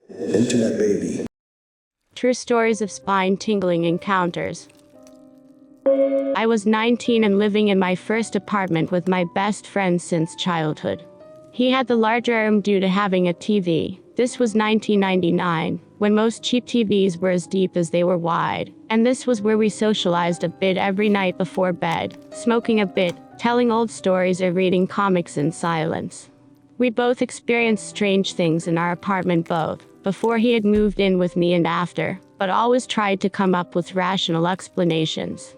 Internet baby. True stories of spine-tingling encounters. I was 19 and living in my first apartment with my best friend since childhood. He had the larger room due to having a TV. This was 1999, when most cheap TVs were as deep as they were wide, and this was where we socialized a bit every night before bed, smoking a bit, telling old stories or reading comics in silence. We both experienced strange things in our apartment both before he had moved in with me and after, but always tried to come up with rational explanations.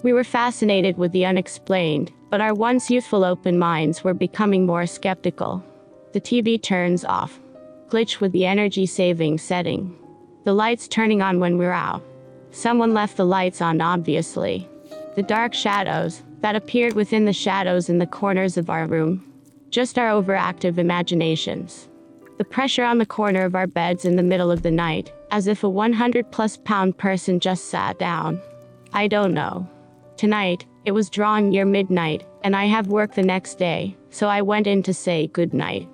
We were fascinated with the unexplained, but our once youthful open minds were becoming more skeptical. The TV turns off. Glitch with the energy saving setting. The lights turning on when we're out. Someone left the lights on, obviously. The dark shadows that appeared within the shadows in the corners of our room. Just our overactive imaginations. The pressure on the corner of our beds in the middle of the night, as if a 100+ pound person just sat down. I don't know. Tonight, it was drawing near midnight, and I have work the next day, so I went in to say goodnight.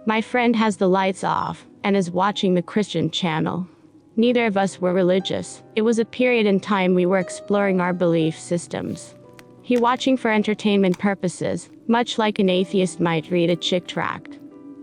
My friend has the lights off, and is watching the Christian channel. Neither of us were religious. It was a period in time we were exploring our belief systems. He watching for entertainment purposes, much like an atheist might read a chick tract.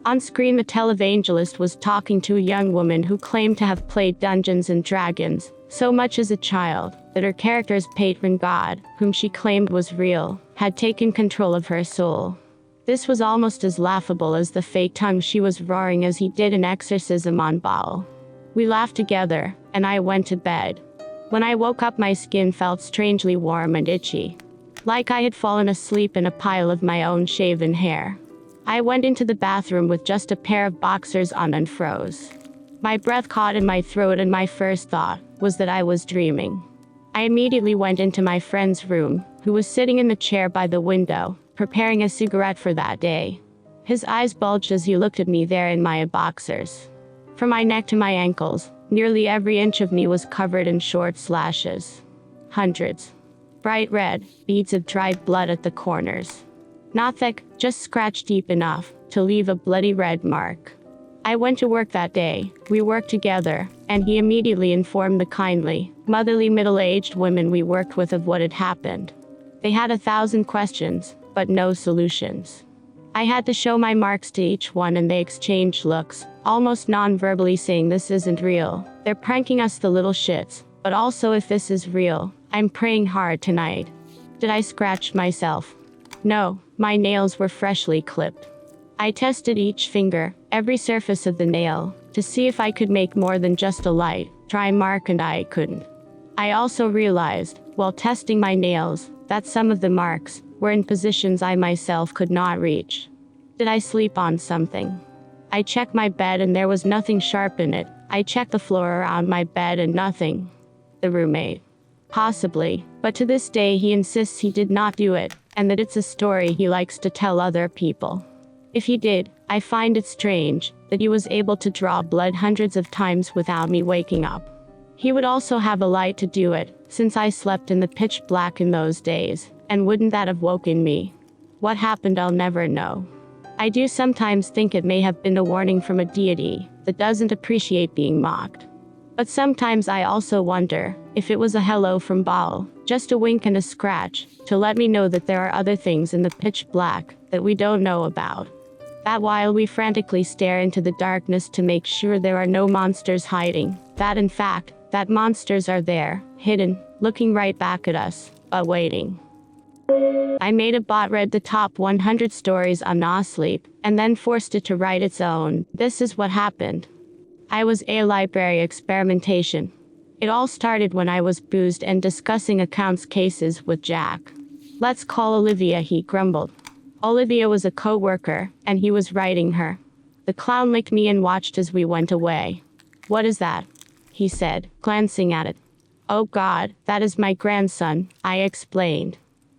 On screen, the televangelist was talking to a young woman who claimed to have played Dungeons and Dragons so much as a child that her character's patron god, whom she claimed was real, had taken control of her soul. This was almost as laughable as the fake tongue she was roaring as he did an exorcism on Baal. We laughed together, and I went to bed. When I woke up, my skin felt strangely warm and itchy, like I had fallen asleep in a pile of my own shaven hair. I went into the bathroom with just a pair of boxers on and froze. My breath caught in my throat, and my first thought was that I was dreaming. I immediately went into my friend's room, who was sitting in the chair by the window, preparing a cigarette for that day. His eyes bulged as he looked at me there in my boxers. From my neck to my ankles, nearly every inch of me was covered in short slashes. Hundreds. Bright red, beads of dried blood at the corners. Not thick, just scratched deep enough to leave a bloody red mark. I went to work that day. We worked together, and he immediately informed the kindly, motherly middle-aged women we worked with of what had happened. They had 1,000 questions, but no solutions. I had to show my marks to each one, and they exchanged looks, almost non-verbally, saying, "This isn't real. They're pranking us, the little shits. But also, if this is real, I'm praying hard tonight." Did I scratch myself? No, my nails were freshly clipped. I tested each finger, every surface of the nail, to see if I could make more than just a light, dry mark, and I couldn't. I also realized, while testing my nails, that some of the marks were in positions I myself could not reach. Did I sleep on something? I checked my bed and there was nothing sharp in it. I checked the floor around my bed and nothing. The roommate. Possibly, but to this day he insists he did not do it, and that it's a story he likes to tell other people. If he did, I find it strange that he was able to draw blood hundreds of times without me waking up. He would also have a light to do it, since I slept in the pitch black in those days, and wouldn't that have woken me? What happened, I'll never know. I do sometimes think it may have been a warning from a deity that doesn't appreciate being mocked. But sometimes I also wonder if it was a hello from Baal, just a wink and a scratch, to let me know that there are other things in the pitch black that we don't know about. That while we frantically stare into the darkness to make sure there are no monsters hiding, that in fact, that monsters are there, hidden, looking right back at us, but waiting. I made a bot read the top 100 stories on Nosleep, and then forced it to write its own. This is what happened. I was a library experimentation. It all started when I was boozed and discussing accounts cases with Jack. "Let's call Olivia," he grumbled. Olivia was a co-worker, and he was writing her. The clown licked me and watched as we went away. "What is that?" he said, glancing at it. "Oh God, that is my grandson," I explained.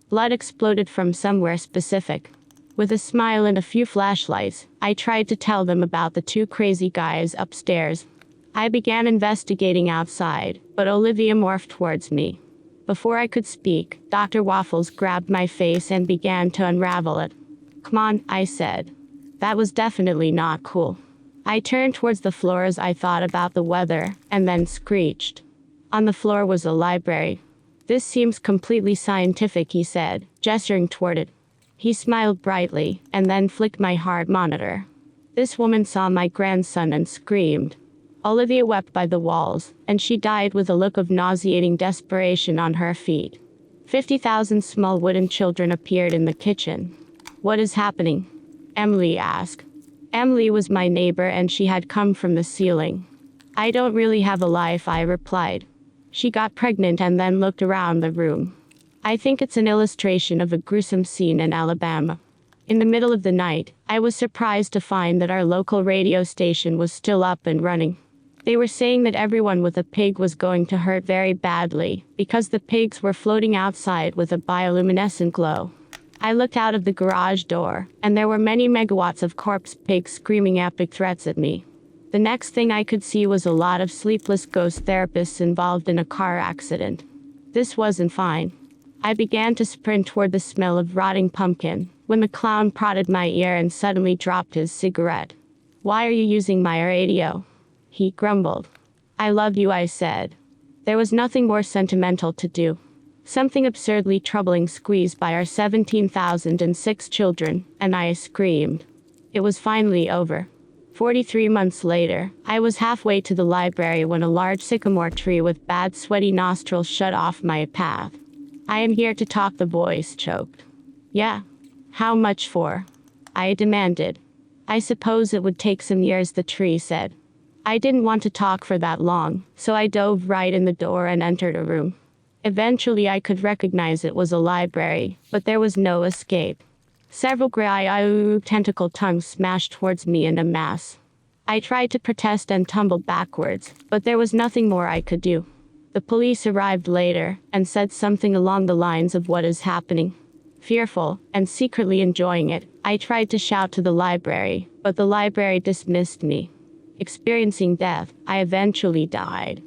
Blood exploded from somewhere specific. With a smile and a few flashlights, I tried to tell them about the two crazy guys upstairs. I began investigating outside, but Olivia morphed towards me. Before I could speak, Dr. Waffles grabbed my face and began to unravel it. "Come on," I said. That was definitely not cool. I turned towards the floor as I thought about the weather, and then screeched. On the floor was a library. This seems completely scientific, he said, gesturing toward it. He smiled brightly, and then flicked my heart monitor. This woman saw my grandson and screamed. Olivia wept by the walls, and she died with a look of nauseating desperation on her feet. 50,000 small wooden children appeared in the kitchen. What is happening? Emily asked. Emily was my neighbor and she had come from the ceiling. I don't really have a life, I replied. She got pregnant and then looked around the room. I think it's an illustration of a gruesome scene in Alabama. In the middle of the night, I was surprised to find that our local radio station was still up and running. They were saying that everyone with a pig was going to hurt very badly because the pigs were floating outside with a bioluminescent glow. I looked out of the garage door, and there were many megawatts of corpse pigs screaming epic threats at me. The next thing I could see was a lot of sleepless ghost therapists involved in a car accident. This wasn't fine. I began to sprint toward the smell of rotting pumpkin, when the clown prodded my ear and suddenly dropped his cigarette. Why are you using my radio? He grumbled. I love you, I said. There was nothing more sentimental to do. Something absurdly troubling squeezed by our 17,006 children, and I screamed. It was finally over. 43 months later, I was halfway to the library when a large sycamore tree with bad sweaty nostrils shut off my path. I am here to talk, the voice choked. Yeah. How much for? I demanded. I suppose it would take some years, the tree said. I didn't want to talk for that long, so I dove right in the door and entered a room. Eventually I could recognize it was a library, but there was no escape. Several gray tentacle tongues smashed towards me in a mass. I tried to protest and tumbled backwards, but there was nothing more I could do. The police arrived later and said something along the lines of what is happening. Fearful, and secretly enjoying it, I tried to shout to the library, but the library dismissed me. Experiencing death, I eventually died.